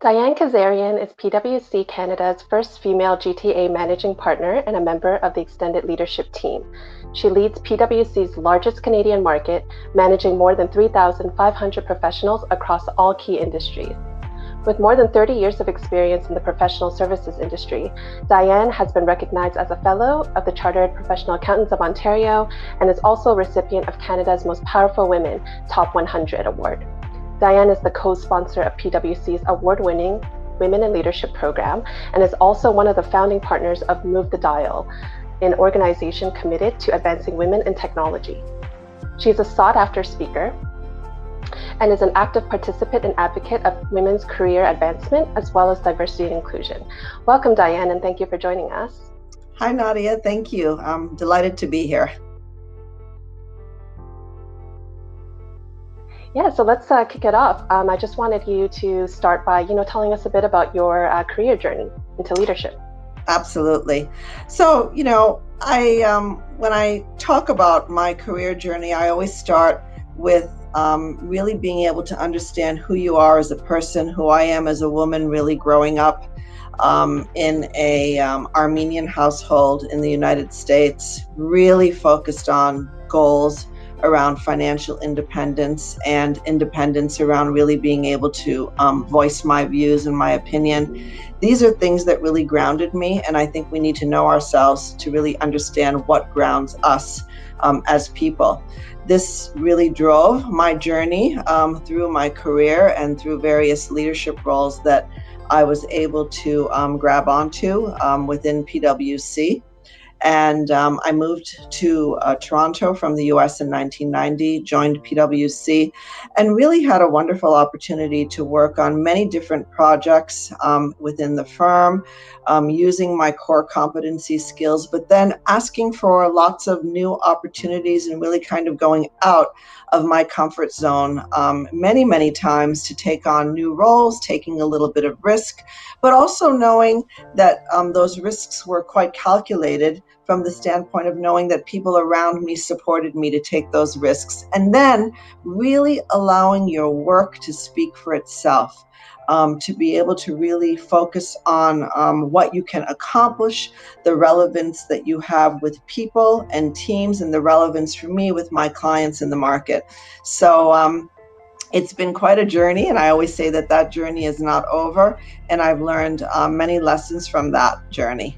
Diane Kazarian is PwC Canada's first female GTA managing partner and a member of the extended leadership team. She leads PwC's largest Canadian market, managing more than 3,500 professionals across all key industries. With more than 30 years of experience in the professional services industry, Diane has been recognized as a Fellow of the Chartered Professional Accountants of Ontario and is also a recipient of Canada's Most Powerful Women Top 100 Award. Diane is the co-sponsor of PwC's award-winning Women in Leadership program and is also one of the founding partners of Move the Dial, an organization committed to advancing women in technology. She's a sought-after speaker and is an active participant and advocate of women's career advancement as well as diversity and inclusion. Welcome, Diane, and thank you for joining us. Hi, Nadia. Thank you. I'm delighted to be here. Yeah, so let's kick it off. I just wanted you to start by, telling us a bit about your career journey into leadership. Absolutely. So, when I talk about my career journey, I always start with really being able to understand who you are as a person, who I am as a woman, really growing up in a Armenian household in the United States, really focused on goals around financial independence and independence around really being able to voice my views and my opinion. These are things that really grounded me, and I think we need to know ourselves to really understand what grounds us as people. This really drove my journey through my career and through various leadership roles that I was able to grab onto within PwC. And I moved to Toronto from the US in 1990, joined PwC, and really had a wonderful opportunity to work on many different projects within the firm, using my core competency skills, but then asking for lots of new opportunities and really kind of going out of my comfort zone many, many times to take on new roles, taking a little bit of risk, but also knowing that those risks were quite calculated from the standpoint of knowing that people around me supported me to take those risks, and then really allowing your work to speak for itself. To be able to really focus on what you can accomplish, the relevance that you have with people and teams, and the relevance for me with my clients in the market. So it's been quite a journey, and I always say that that journey is not over, and I've learned many lessons from that journey.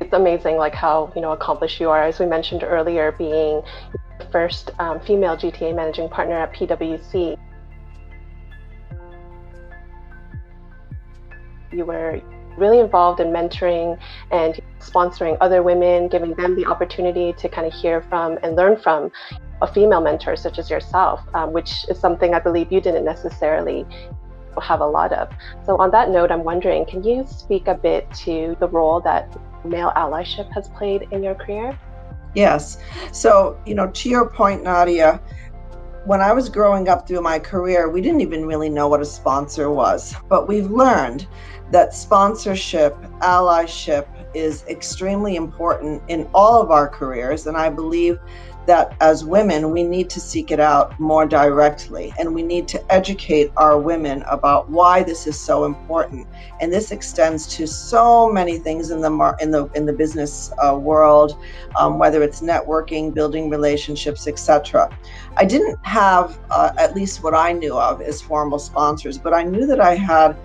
It's amazing how accomplished you are. As we mentioned earlier, being the first female GTA managing partner at PwC. You were really involved in mentoring and sponsoring other women, giving them the opportunity to kind of hear from and learn from a female mentor such as yourself, which is something I believe you didn't necessarily have a lot of. So on that note, I'm wondering, can you speak a bit to the role that male allyship has played in your career? Yes. So, to your point, Nadia, when I was growing up through my career, we didn't even really know what a sponsor was, but we've learned that sponsorship, allyship is extremely important in all of our careers. And I believe that as women, we need to seek it out more directly, and we need to educate our women about why this is so important. And this extends to so many things in the business world, whether it's networking, building relationships, etc. I didn't have at least what I knew of as formal sponsors, but I knew that I had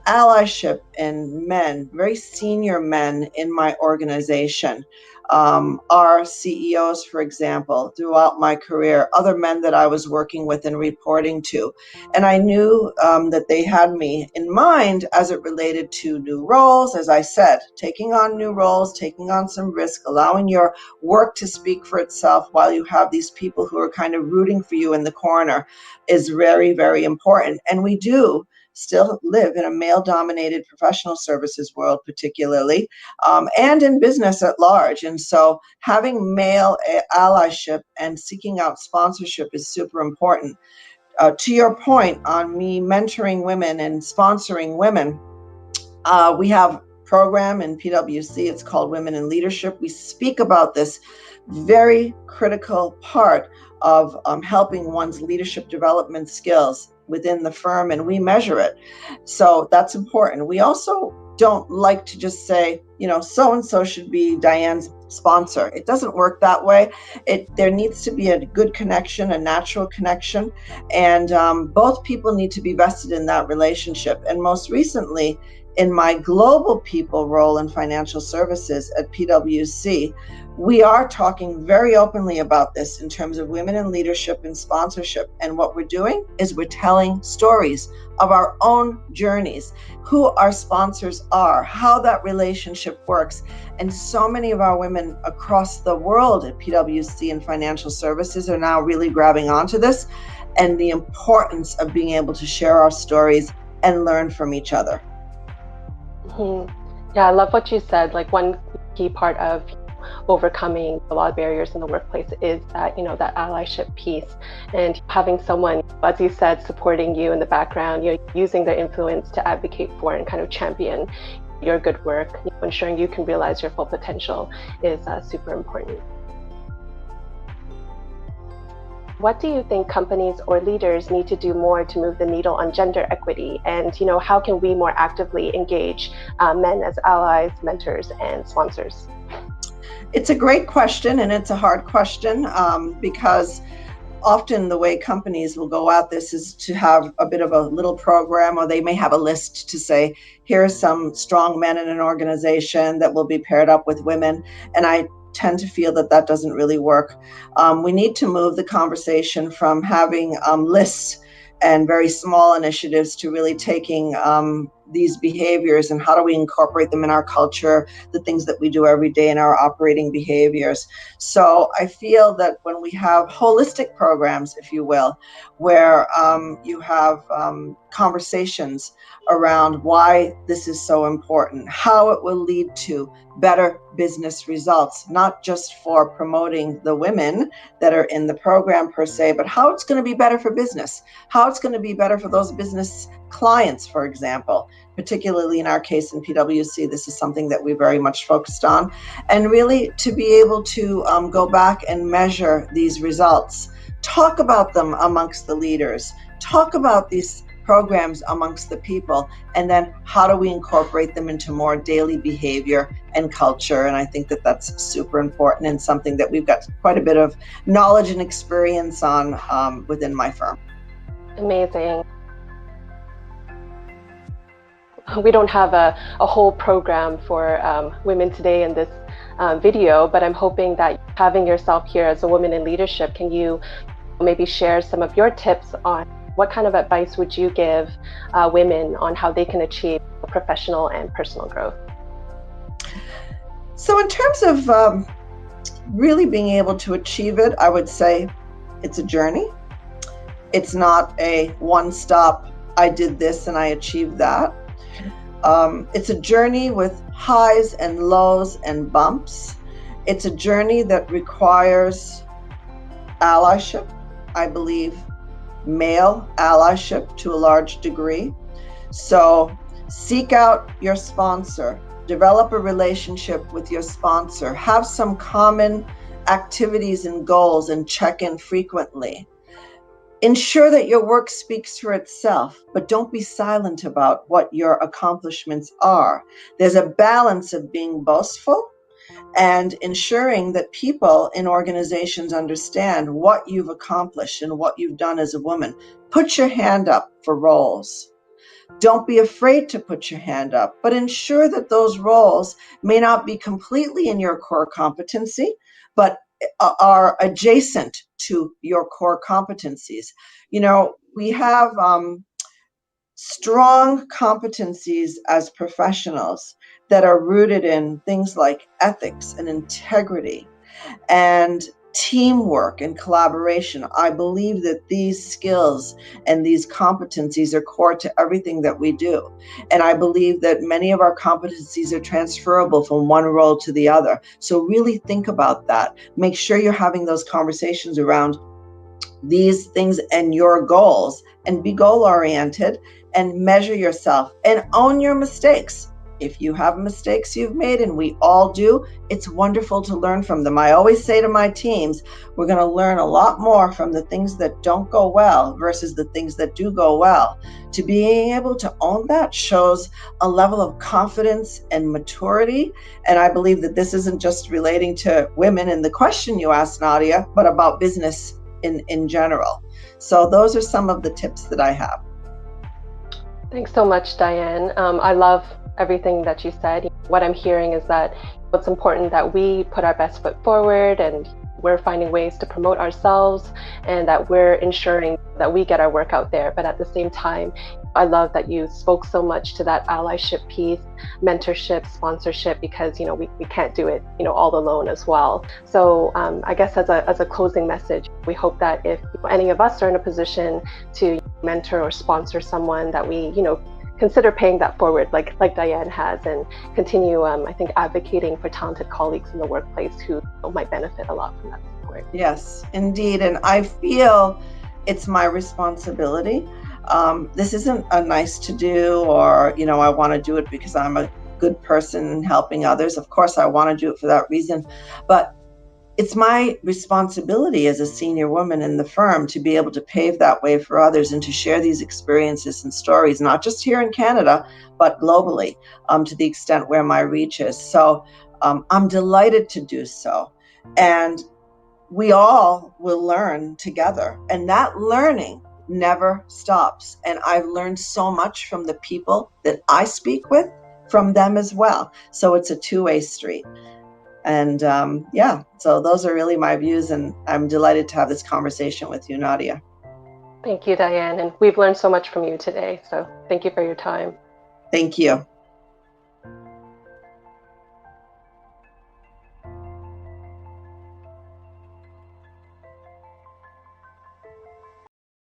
allyship and men, very senior men in my organization. Our CEOs, for example, throughout my career, other men that I was working with and reporting to. And I knew that they had me in mind as it related to new roles. As I said, taking on new roles, taking on some risk, allowing your work to speak for itself while you have these people who are kind of rooting for you in the corner is very, very important. And we do still live in a male-dominated professional services world, particularly, and in business at large. And so having male allyship and seeking out sponsorship is super important. To your point on me mentoring women and sponsoring women, we have a program in PwC, it's called Women in Leadership. We speak about this very critical part of helping one's leadership development skills within the firm, and we measure it. So that's important. We also don't like to just say, so-and-so should be Diane's sponsor. It doesn't work that way. There needs to be a good connection, a natural connection, and both people need to be vested in that relationship. And most recently, in my global people role in financial services at PwC, we are talking very openly about this in terms of women in leadership and sponsorship. And what we're doing is we're telling stories of our own journeys, who our sponsors are, how that relationship works. And so many of our women across the world at PwC and financial services are now really grabbing onto this and the importance of being able to share our stories and learn from each other. Yeah, I love what you said. Like, one key part of overcoming a lot of barriers in the workplace is that, that allyship piece, and having someone, as you said, supporting you in the background, using their influence to advocate for and kind of champion your good work, ensuring you can realize your full potential is super important. What do you think companies or leaders need to do more to move the needle on gender equity? And, how can we more actively engage men as allies, mentors, and sponsors? It's a great question, and it's a hard question because often the way companies will go at this is to have a bit of a little program, or they may have a list to say, here are some strong men in an organization that will be paired up with women. And I tend to feel that doesn't really work. We need to move the conversation from having lists and very small initiatives to really taking these behaviors and how do we incorporate them in our culture, the things that we do every day in our operating behaviors. So I feel that when we have holistic programs, if you will, where you have conversations around why this is so important, how it will lead to better business results, not just for promoting the women that are in the program per se, but how it's going to be better for business, how it's going to be better for those business clients, for example. Particularly in our case in PwC, this is something that we very much focused on, and really to be able to go back and measure these results, talk about them amongst the leaders, talk about these programs amongst the people, and then how do we incorporate them into more daily behavior and culture. And I think that's super important and something that we've got quite a bit of knowledge and experience on within my firm. Amazing. We don't have a whole program for women today in this video, but I'm hoping that having yourself here as a woman in leadership, can you maybe share some of your tips on what kind of advice would you give women on how they can achieve professional and personal growth? So in terms of really being able to achieve it, I would say it's a journey. It's not a one-stop, I did this and I achieved that. It's a journey with highs and lows and bumps. It's a journey that requires allyship, I believe, male allyship to a large degree. So seek out your sponsor, develop a relationship with your sponsor, have some common activities and goals, and check in frequently. Ensure that your work speaks for itself, but don't be silent about what your accomplishments are. There's a balance of being boastful and ensuring that people in organizations understand what you've accomplished and what you've done as a woman. Put your hand up for roles. Don't be afraid to put your hand up, but ensure that those roles may not be completely in your core competency, but are adjacent to your core competencies. We have strong competencies as professionals that are rooted in things like ethics and integrity and teamwork and collaboration. I believe that these skills and these competencies are core to everything that we do. And I believe that many of our competencies are transferable from one role to the other. So really think about that. Make sure you're having those conversations around these things and your goals, and be goal oriented and measure yourself and own your mistakes. If you have mistakes you've made, and we all do, it's wonderful to learn from them. I always say to my teams, we're going to learn a lot more from the things that don't go well versus the things that do go well. To being able to own that shows a level of confidence and maturity. And I believe that this isn't just relating to women in the question you asked, Nadia, but about business in general. So those are some of the tips that I have. Thanks so much, Diane. I love everything that you said. What I'm hearing is that it's important that we put our best foot forward, and we're finding ways to promote ourselves, and that we're ensuring that we get our work out there. But at the same time, I love that you spoke so much to that allyship piece, mentorship, sponsorship, because we can't do it all alone as well. So I guess as a closing message, we hope that if any of us are in a position to mentor or sponsor someone, that we consider paying that forward like Diane has, and continue I think advocating for talented colleagues in the workplace who might benefit a lot from that support. Yes, indeed. And I feel it's my responsibility. This isn't a nice to do, or I want to do it because I'm a good person helping others. Of course I want to do it for that reason, but it's my responsibility as a senior woman in the firm to be able to pave that way for others and to share these experiences and stories, not just here in Canada, but globally, to the extent where my reach is. So I'm delighted to do so. And we all will learn together. And that learning never stops. And I've learned so much from the people that I speak with, from them as well. So it's a two-way street. And so those are really my views, and I'm delighted to have this conversation with you, Nadia. Thank you, Diane. And we've learned so much from you today. So thank you for your time. Thank you.